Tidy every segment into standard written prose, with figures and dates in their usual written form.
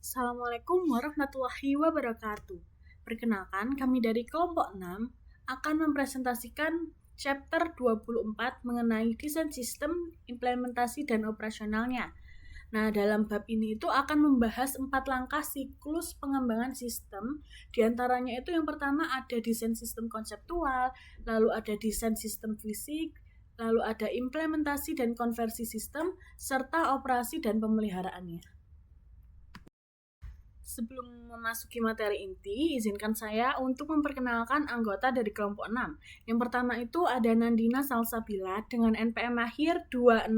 Assalamualaikum warahmatullahi wabarakatuh. Perkenalkan, kami dari kelompok 6 akan mempresentasikan chapter 24 mengenai desain sistem, implementasi, dan operasionalnya. Nah, dalam bab ini itu akan membahas 4 langkah siklus pengembangan sistem. Di antaranya itu yang pertama ada desain sistem konseptual, lalu ada desain sistem fisik, lalu ada implementasi dan konversi sistem, serta operasi dan pemeliharaannya. Sebelum memasuki materi inti, izinkan saya untuk memperkenalkan anggota dari kelompok 6. Yang pertama itu ada Nandina Salsabila dengan NPM akhir 205,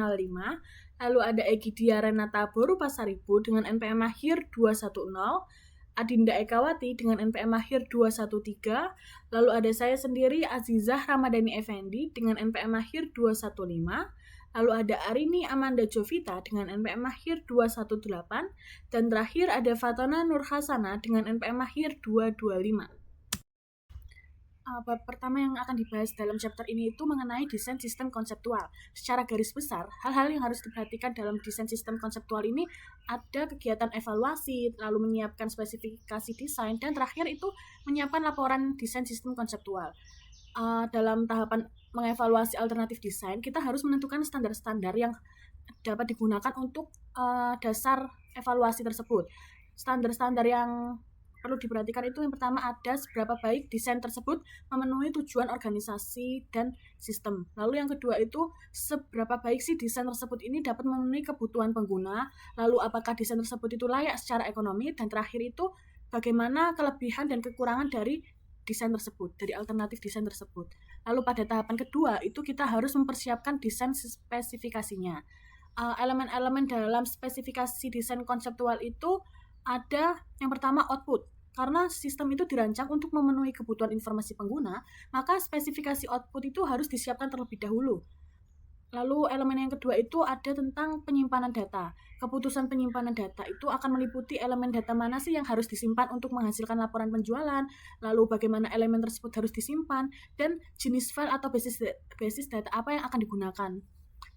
lalu ada Egidia Renata Boru Pasaribu dengan NPM akhir 210, Adinda Ekawati dengan NPM akhir 213, lalu ada saya sendiri Azizah Ramadhani Effendi dengan NPM akhir 215, lalu ada Arini Amanda Jovita dengan NPM akhir 218, dan terakhir ada Fatona Nurhasana dengan NPM akhir 225. Bab pertama yang akan dibahas dalam chapter ini itu mengenai desain sistem konseptual. Secara garis besar, hal-hal yang harus diperhatikan dalam desain sistem konseptual ini ada kegiatan evaluasi, lalu menyiapkan spesifikasi desain, dan terakhir itu menyiapkan laporan desain sistem konseptual. Dalam tahapan mengevaluasi alternatif desain, kita harus menentukan standar-standar yang dapat digunakan untuk dasar evaluasi tersebut. Standar-standar yang perlu diperhatikan itu yang pertama ada seberapa baik desain tersebut memenuhi tujuan organisasi dan sistem. Lalu yang kedua itu seberapa baik sih desain tersebut ini dapat memenuhi kebutuhan pengguna, lalu apakah desain tersebut itu layak secara ekonomi, dan terakhir itu bagaimana kelebihan dan kekurangan dari desain tersebut, dari alternatif desain tersebut. Lalu pada tahapan kedua itu kita harus mempersiapkan desain spesifikasinya. Elemen-elemen dalam spesifikasi desain konseptual itu ada yang pertama output. Karena sistem itu dirancang untuk memenuhi kebutuhan informasi pengguna, maka spesifikasi output itu harus disiapkan terlebih dahulu. Lalu elemen yang kedua itu ada tentang penyimpanan data. Keputusan penyimpanan data itu akan meliputi elemen data mana sih yang harus disimpan untuk menghasilkan laporan penjualan, lalu bagaimana elemen tersebut harus disimpan, dan jenis file atau basis data apa yang akan digunakan.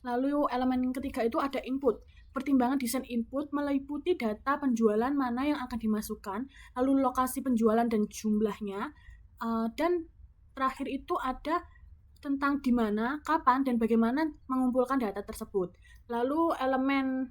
Lalu elemen yang ketiga itu ada input. Pertimbangan desain input meliputi data penjualan mana yang akan dimasukkan, lalu lokasi penjualan dan jumlahnya, dan terakhir itu ada tentang di mana, kapan, dan bagaimana mengumpulkan data tersebut. Lalu elemen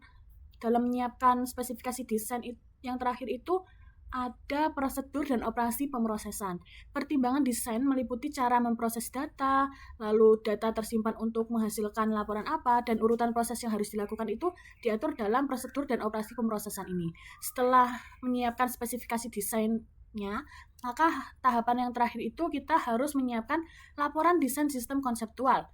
dalam menyiapkan spesifikasi desain yang terakhir itu ada prosedur dan operasi pemrosesan. Pertimbangan desain meliputi cara memproses data, lalu data tersimpan untuk menghasilkan laporan apa, dan urutan proses yang harus dilakukan itu diatur dalam prosedur dan operasi pemrosesan ini. Setelah menyiapkan spesifikasi desainnya, maka tahapan yang terakhir itu kita harus menyiapkan laporan desain sistem konseptual.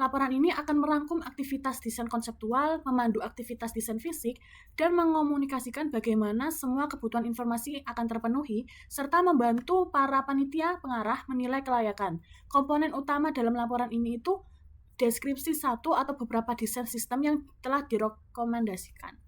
Laporan ini akan merangkum aktivitas desain konseptual, memandu aktivitas desain fisik, dan mengomunikasikan bagaimana semua kebutuhan informasi akan terpenuhi, serta membantu para panitia pengarah menilai kelayakan. Komponen utama dalam laporan ini itu deskripsi satu atau beberapa desain sistem yang telah direkomendasikan.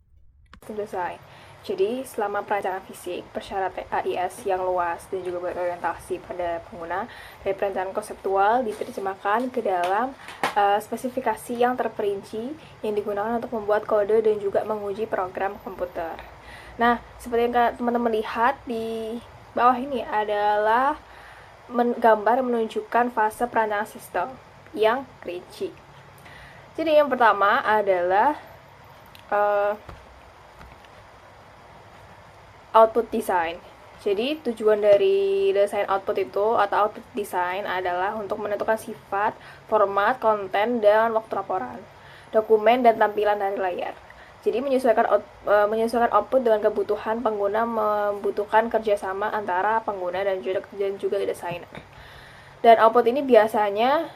Selesai. Jadi, selama perancangan fisik, persyaratan AIS yang luas dan juga berorientasi pada pengguna, dari perencanaan konseptual diterjemahkan ke dalam spesifikasi yang terperinci yang digunakan untuk membuat kode dan juga menguji program komputer. Nah, seperti yang teman-teman lihat di bawah ini adalah gambar menunjukkan fase perancangan sistem yang rinci. Jadi, yang pertama adalah output design. Jadi tujuan dari desain output itu atau output design adalah untuk menentukan sifat, format, konten, dan waktu laporan, dokumen, dan tampilan dari layar. Jadi menyesuaikan output dengan kebutuhan pengguna membutuhkan kerjasama antara pengguna dan juga desainer. Dan output ini biasanya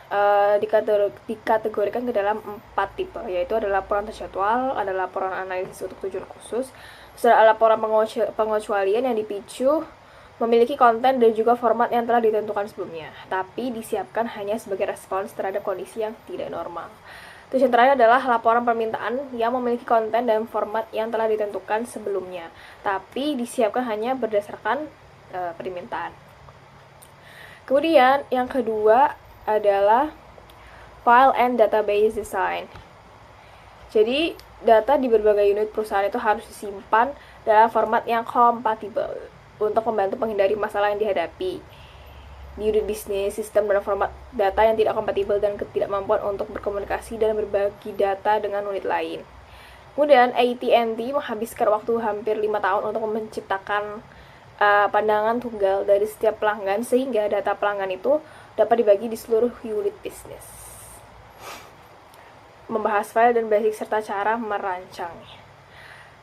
dikategorikan ke dalam 4 tipe, yaitu ada laporan terjadwal, ada laporan analisis untuk tujuan khusus, ada laporan pengecualian yang dipicu, memiliki konten dan juga format yang telah ditentukan sebelumnya, tapi disiapkan hanya sebagai respons terhadap kondisi yang tidak normal. Terus yang terakhir adalah laporan permintaan yang memiliki konten dan format yang telah ditentukan sebelumnya, tapi disiapkan hanya berdasarkan permintaan. Kemudian yang kedua adalah file and database design. Jadi data di berbagai unit perusahaan itu harus disimpan dalam format yang kompatibel untuk membantu menghindari masalah yang dihadapi di unit bisnis. Sistem dan format data yang tidak kompatibel dan ketidakmampuan untuk berkomunikasi dan berbagi data dengan unit lain. Kemudian AT&T menghabiskan waktu hampir 5 tahun untuk menciptakan pandangan tunggal dari setiap pelanggan sehingga data pelanggan itu dapat dibagi di seluruh unit bisnis. Membahas file dan basic serta cara merancangnya.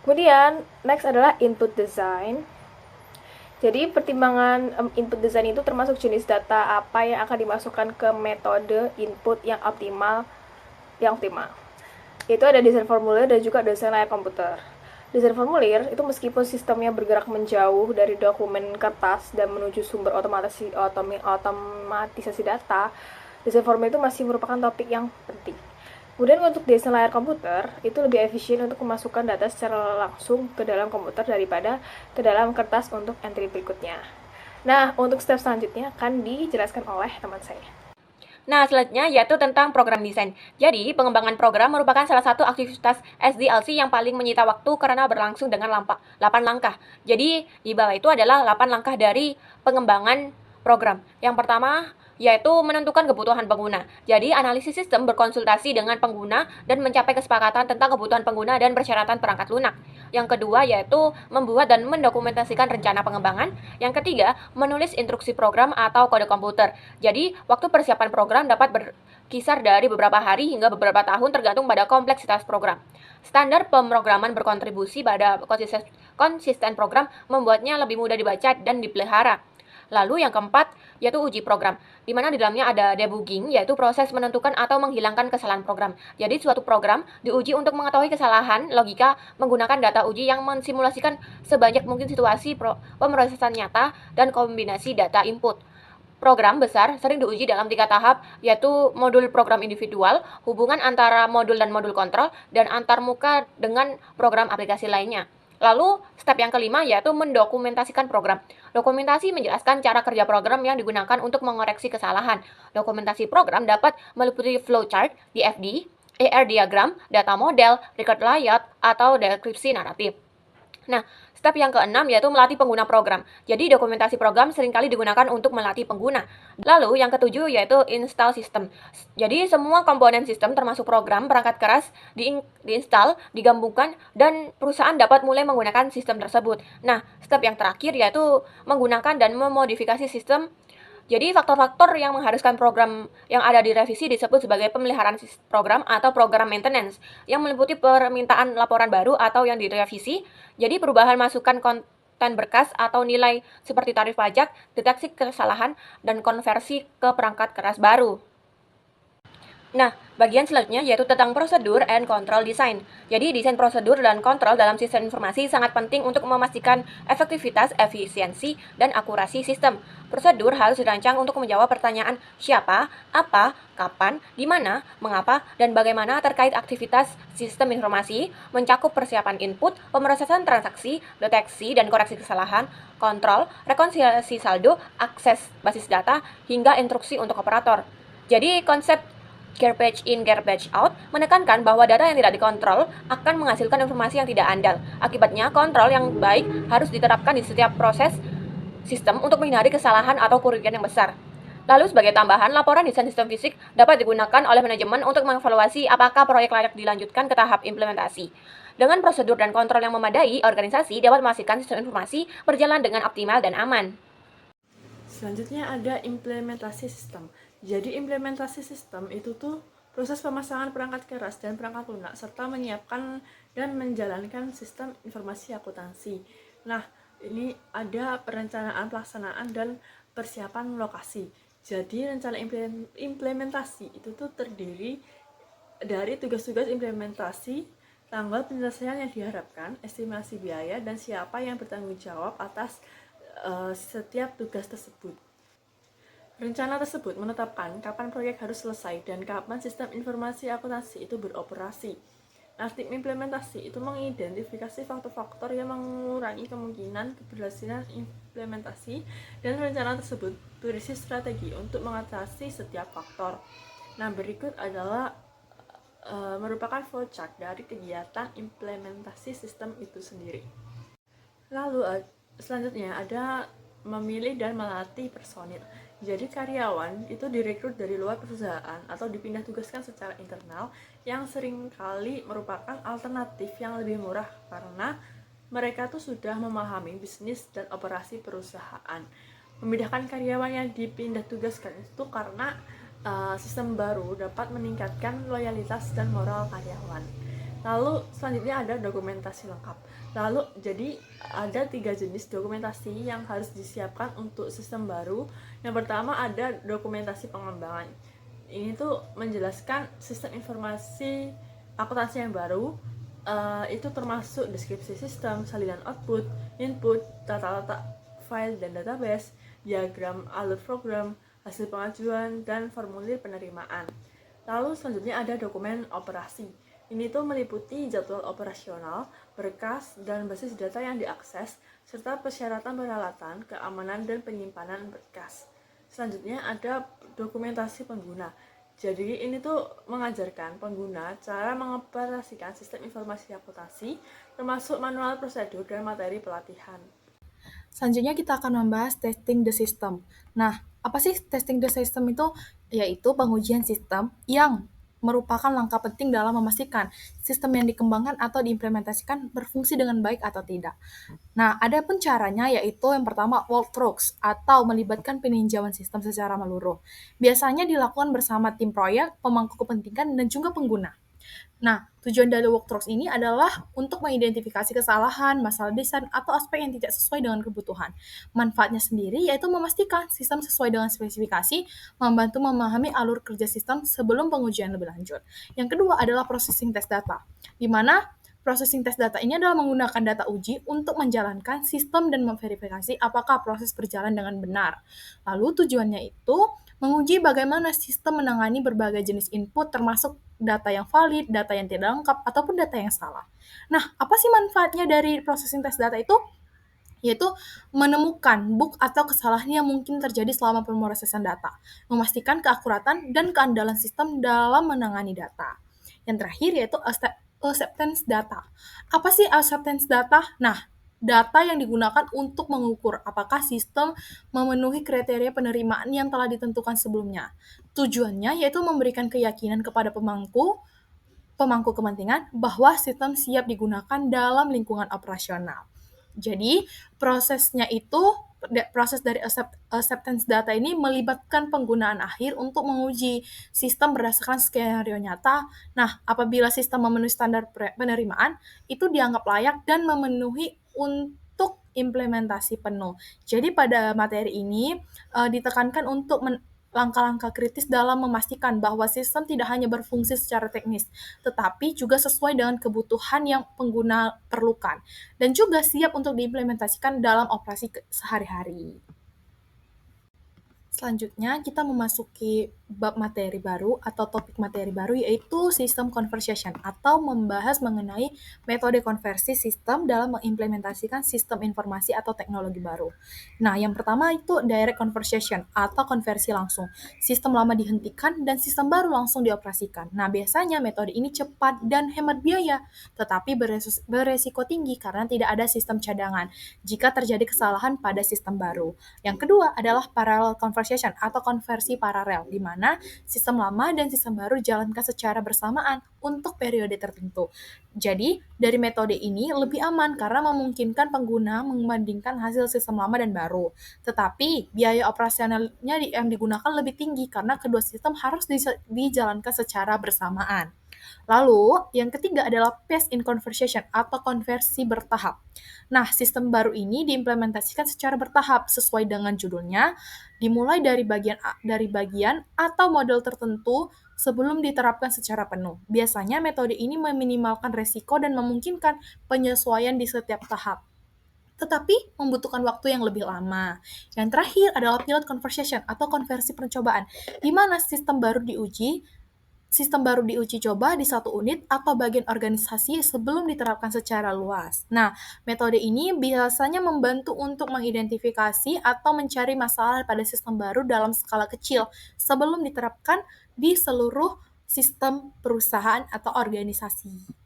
Kemudian next adalah input design. Jadi pertimbangan input design itu termasuk jenis data apa yang akan dimasukkan ke metode input yang optimal. Itu ada desain formulir dan juga desain layar komputer. Desain formulir itu meskipun sistemnya bergerak menjauh dari dokumen kertas dan menuju sumber otomatisasi data, desain formulir itu masih merupakan topik yang penting. Kemudian untuk desain layar komputer, itu lebih efisien untuk memasukkan data secara langsung ke dalam komputer daripada ke dalam kertas untuk entry berikutnya. Nah, untuk step selanjutnya akan dijelaskan oleh teman saya. Nah, selanjutnya yaitu tentang program desain. Jadi, pengembangan program merupakan salah satu aktivitas SDLC yang paling menyita waktu karena berlangsung dengan 8 langkah. Jadi, di bawah itu adalah 8 langkah dari pengembangan program. Yang pertama, yaitu menentukan kebutuhan pengguna. Jadi, analisis sistem berkonsultasi dengan pengguna dan mencapai kesepakatan tentang kebutuhan pengguna dan persyaratan perangkat lunak. Yang kedua, yaitu membuat dan mendokumentasikan rencana pengembangan. Yang ketiga, menulis instruksi program atau kode komputer. Jadi, waktu persiapan program dapat berkisar dari beberapa hari hingga beberapa tahun tergantung pada kompleksitas program. Standar pemrograman berkontribusi pada konsisten program membuatnya lebih mudah dibaca dan dipelihara. Lalu yang keempat, yaitu uji program, di mana di dalamnya ada debugging, yaitu proses menentukan atau menghilangkan kesalahan program. Jadi suatu program diuji untuk mengetahui kesalahan logika menggunakan data uji yang mensimulasikan sebanyak mungkin situasi pemrosesan nyata dan kombinasi data input. Program besar sering diuji dalam 3 tahap, yaitu modul program individual, hubungan antara modul dan modul kontrol, dan antarmuka dengan program aplikasi lainnya. Lalu, step yang kelima yaitu mendokumentasikan program. Dokumentasi menjelaskan cara kerja program yang digunakan untuk mengoreksi kesalahan. Dokumentasi program dapat meliputi flowchart, DFD, AR diagram, data model, record layout, atau deskripsi naratif. Nah, step yang keenam yaitu melatih pengguna program. Jadi dokumentasi program seringkali digunakan untuk melatih pengguna. Lalu yang ketujuh yaitu install system. Jadi semua komponen sistem termasuk program, perangkat keras diinstal, digabungkan, dan perusahaan dapat mulai menggunakan sistem tersebut. Nah, step yang terakhir yaitu menggunakan dan memodifikasi sistem. Jadi faktor-faktor yang mengharuskan program yang ada di revisi disebut sebagai pemeliharaan program atau program maintenance, yang meliputi permintaan laporan baru atau yang direvisi. Jadi perubahan masukan konten berkas atau nilai seperti tarif pajak, deteksi kesalahan, dan konversi ke perangkat keras baru. Nah, bagian selanjutnya yaitu tentang prosedur and control design. Jadi, desain prosedur dan kontrol dalam sistem informasi sangat penting untuk memastikan efektivitas, efisiensi, dan akurasi sistem. Prosedur harus dirancang untuk menjawab pertanyaan siapa, apa, kapan, di mana, mengapa, dan bagaimana terkait aktivitas sistem informasi, mencakup persiapan input, pemrosesan transaksi, deteksi dan koreksi kesalahan, kontrol, rekonsiliasi saldo, akses basis data, hingga instruksi untuk operator. Jadi, konsep garbage in, garbage out menekankan bahwa data yang tidak dikontrol akan menghasilkan informasi yang tidak andal. Akibatnya, kontrol yang baik harus diterapkan di setiap proses sistem untuk menghindari kesalahan atau kerugian yang besar. Lalu sebagai tambahan, laporan desain sistem fisik dapat digunakan oleh manajemen untuk mengevaluasi apakah proyek layak dilanjutkan ke tahap implementasi. Dengan prosedur dan kontrol yang memadai, organisasi dapat memastikan sistem informasi berjalan dengan optimal dan aman. Selanjutnya ada implementasi sistem. Jadi implementasi sistem itu tuh proses pemasangan perangkat keras dan perangkat lunak serta menyiapkan dan menjalankan sistem informasi akuntansi. Nah, ini ada perencanaan, pelaksanaan, dan persiapan lokasi. Jadi rencana implementasi itu tuh terdiri dari tugas-tugas implementasi, tanggal penyelesaian yang diharapkan, estimasi biaya, dan siapa yang bertanggung jawab atas setiap tugas tersebut. Rencana tersebut menetapkan kapan proyek harus selesai dan kapan sistem informasi akuntansi itu beroperasi. Nah, tim implementasi itu mengidentifikasi faktor-faktor yang mengurangi kemungkinan keberhasilan implementasi, dan rencana tersebut berisi strategi untuk mengatasi setiap faktor. Nah, berikut adalah merupakan flowchart dari kegiatan implementasi sistem itu sendiri. Lalu selanjutnya ada memilih dan melatih personil. Jadi karyawan itu direkrut dari luar perusahaan atau dipindah tugaskan secara internal yang seringkali merupakan alternatif yang lebih murah karena mereka tuh sudah memahami bisnis dan operasi perusahaan. Memindahkan karyawan yang dipindah tugaskan itu karena sistem baru dapat meningkatkan loyalitas dan moral karyawan. Lalu selanjutnya ada dokumentasi lengkap. Lalu jadi ada 3 jenis dokumentasi yang harus disiapkan untuk sistem baru. Yang pertama ada dokumentasi pengembangan. Ini tuh menjelaskan sistem informasi akuntansi yang baru. Itu termasuk deskripsi sistem, salinan output, input, tata-tata file dan database, diagram alur program, hasil pengajuan, dan formulir penerimaan. Lalu selanjutnya ada dokumen operasi. Ini tuh meliputi jadwal operasional, berkas, dan basis data yang diakses, serta persyaratan peralatan, keamanan, dan penyimpanan berkas. Selanjutnya ada dokumentasi pengguna. Jadi ini tuh mengajarkan pengguna cara mengoperasikan sistem informasi akuntansi, termasuk manual prosedur dan materi pelatihan. Selanjutnya kita akan membahas testing the system. Nah, apa sih testing the system itu? Yaitu pengujian sistem yang merupakan langkah penting dalam memastikan sistem yang dikembangkan atau diimplementasikan berfungsi dengan baik atau tidak. Nah, ada pun caranya yaitu yang pertama walkthroughs atau melibatkan peninjauan sistem secara menyeluruh. Biasanya dilakukan bersama tim proyek, pemangku kepentingan, dan juga pengguna. Nah, tujuan dari walkthroughs ini adalah untuk mengidentifikasi kesalahan, masalah desain, atau aspek yang tidak sesuai dengan kebutuhan. Manfaatnya sendiri yaitu memastikan sistem sesuai dengan spesifikasi, membantu memahami alur kerja sistem sebelum pengujian lebih lanjut. Yang kedua adalah processing test data, di mana processing test data ini adalah menggunakan data uji untuk menjalankan sistem dan memverifikasi apakah proses berjalan dengan benar. Lalu tujuannya itu menguji bagaimana sistem menangani berbagai jenis input termasuk data yang valid, data yang tidak lengkap, ataupun data yang salah. Nah, apa sih manfaatnya dari processing test data itu? Yaitu menemukan bug atau kesalahan yang mungkin terjadi selama pemrosesan data, memastikan keakuratan dan keandalan sistem dalam menangani data. Yang terakhir yaitu acceptance data. Apa sih acceptance data? Nah, data yang digunakan untuk mengukur apakah sistem memenuhi kriteria penerimaan yang telah ditentukan sebelumnya. Tujuannya yaitu memberikan keyakinan kepada pemangku kepentingan bahwa sistem siap digunakan dalam lingkungan operasional. Jadi, proses dari acceptance data ini melibatkan penggunaan akhir untuk menguji sistem berdasarkan skenario nyata. Nah, apabila sistem memenuhi standar penerimaan, itu dianggap layak dan memenuhi untuk implementasi penuh. Jadi pada materi ini ditekankan untuk langkah-langkah kritis dalam memastikan bahwa sistem tidak hanya berfungsi secara teknis, tetapi juga sesuai dengan kebutuhan yang pengguna perlukan, dan juga siap untuk diimplementasikan dalam operasi sehari-hari. Selanjutnya, kita memasuki bab materi baru atau topik materi baru yaitu System Conversation atau membahas mengenai metode konversi sistem dalam mengimplementasikan sistem informasi atau teknologi baru. Nah, yang pertama itu Direct Conversation atau konversi langsung. Sistem lama dihentikan dan sistem baru langsung dioperasikan. Nah, biasanya metode ini cepat dan hemat biaya, tetapi beresiko tinggi karena tidak ada sistem cadangan jika terjadi kesalahan pada sistem baru. Yang kedua adalah Parallel Conversation atau konversi paralel, di mana sistem lama dan sistem baru dijalankan secara bersamaan untuk periode tertentu. Jadi, dari metode ini lebih aman karena memungkinkan pengguna membandingkan hasil sistem lama dan baru. Tetapi, biaya operasionalnya yang digunakan lebih tinggi karena kedua sistem harus dijalankan secara bersamaan. Lalu, yang ketiga adalah Phase in Conversation atau konversi bertahap. Nah, sistem baru ini diimplementasikan secara bertahap sesuai dengan judulnya, dimulai dari bagian atau model tertentu sebelum diterapkan secara penuh. Biasanya metode ini meminimalkan resiko dan memungkinkan penyesuaian di setiap tahap, tetapi membutuhkan waktu yang lebih lama. Yang terakhir adalah Pilot Conversation atau konversi percobaan, di mana sistem baru diuji coba di satu unit atau bagian organisasi sebelum diterapkan secara luas. Nah, metode ini biasanya membantu untuk mengidentifikasi atau mencari masalah pada sistem baru dalam skala kecil sebelum diterapkan di seluruh sistem perusahaan atau organisasi.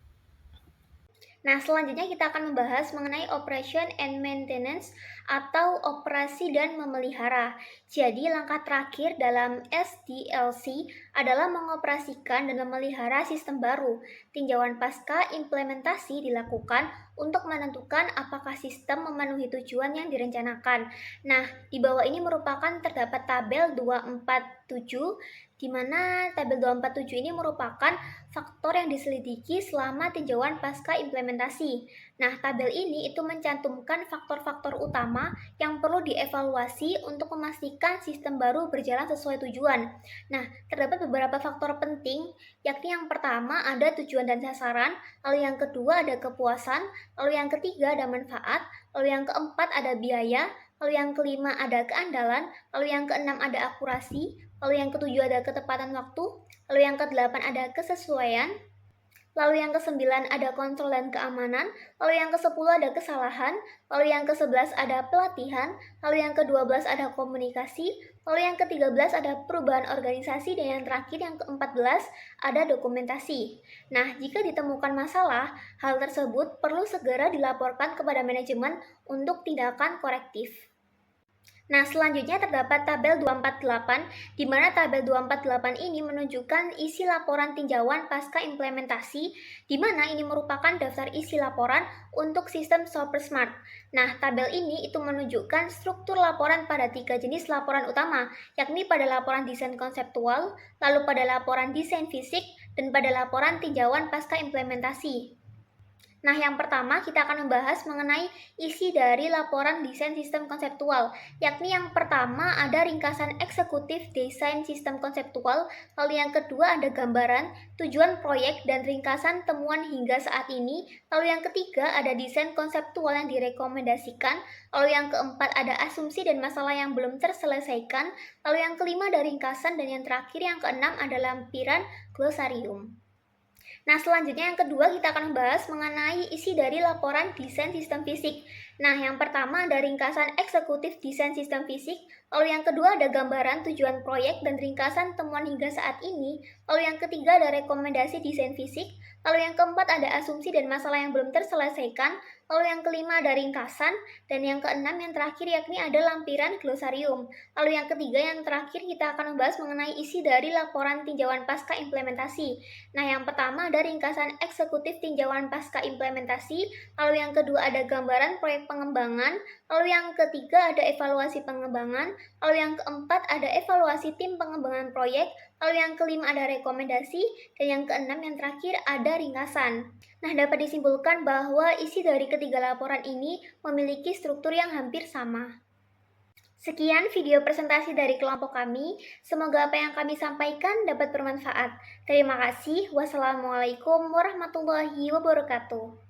Nah, selanjutnya kita akan membahas mengenai operation and maintenance atau operasi dan memelihara. Jadi, langkah terakhir dalam SDLC adalah mengoperasikan dan memelihara sistem baru. Tinjauan pasca implementasi dilakukan untuk menentukan apakah sistem memenuhi tujuan yang direncanakan. Nah, di bawah ini merupakan terdapat tabel 247, di mana tabel 247 ini merupakan faktor yang diselidiki selama tinjauan pasca implementasi. Nah, tabel ini itu mencantumkan faktor-faktor utama yang perlu dievaluasi untuk memastikan sistem baru berjalan sesuai tujuan. Nah, terdapat beberapa faktor penting, yakni yang pertama ada tujuan dan sasaran, lalu yang kedua ada kepuasan, lalu yang ketiga ada manfaat, lalu yang keempat ada biaya, lalu yang kelima ada keandalan, lalu yang keenam ada akurasi, lalu yang ketujuh ada ketepatan waktu, lalu yang kedelapan ada kesesuaian, lalu yang kesembilan ada kontrol dan keamanan, lalu yang kesepuluh ada kesalahan, lalu yang ke-11 ada pelatihan, lalu yang ke-12 ada komunikasi, lalu yang ke-13 ada perubahan organisasi, dan yang terakhir yang ke-14 ada dokumentasi. Nah, jika ditemukan masalah, hal tersebut perlu segera dilaporkan kepada manajemen untuk tindakan korektif. Nah, selanjutnya terdapat tabel 248, di mana tabel 248 ini menunjukkan isi laporan tinjauan pasca implementasi, di mana ini merupakan daftar isi laporan untuk sistem SuperSmart. Nah, tabel ini itu menunjukkan struktur laporan pada 3 jenis laporan utama, yakni pada laporan desain konseptual, lalu pada laporan desain fisik, dan pada laporan tinjauan pasca implementasi. Nah, yang pertama kita akan membahas mengenai isi dari laporan desain sistem konseptual, yakni yang pertama ada ringkasan eksekutif desain sistem konseptual, lalu yang kedua ada gambaran, tujuan proyek, dan ringkasan temuan hingga saat ini, lalu yang ketiga ada desain konseptual yang direkomendasikan, lalu yang keempat ada asumsi dan masalah yang belum terselesaikan, lalu yang kelima ada ringkasan, dan yang terakhir yang keenam ada lampiran glosarium. Nah, selanjutnya yang kedua kita akan membahas mengenai isi dari laporan desain sistem fisik. Nah, yang pertama ada ringkasan eksekutif desain sistem fisik, lalu yang kedua ada gambaran tujuan proyek dan ringkasan temuan hingga saat ini, lalu yang ketiga ada rekomendasi desain fisik, lalu yang keempat ada asumsi dan masalah yang belum terselesaikan, lalu yang kelima ada ringkasan, dan yang keenam yang terakhir yakni ada lampiran glosarium. Lalu yang ketiga yang terakhir kita akan membahas mengenai isi dari laporan tinjauan pasca implementasi. Nah, yang pertama ada ringkasan eksekutif tinjauan pasca implementasi, lalu yang kedua ada gambaran proyek pengembangan, lalu yang ketiga ada evaluasi pengembangan, lalu yang keempat ada evaluasi tim pengembangan proyek, lalu yang kelima ada rekomendasi, dan yang keenam yang terakhir ada ringkasan. Nah, dapat disimpulkan bahwa isi dari ketiga laporan ini memiliki struktur yang hampir sama. Sekian video presentasi dari kelompok kami. Semoga apa yang kami sampaikan dapat bermanfaat. Terima kasih. Wassalamualaikum warahmatullahi wabarakatuh.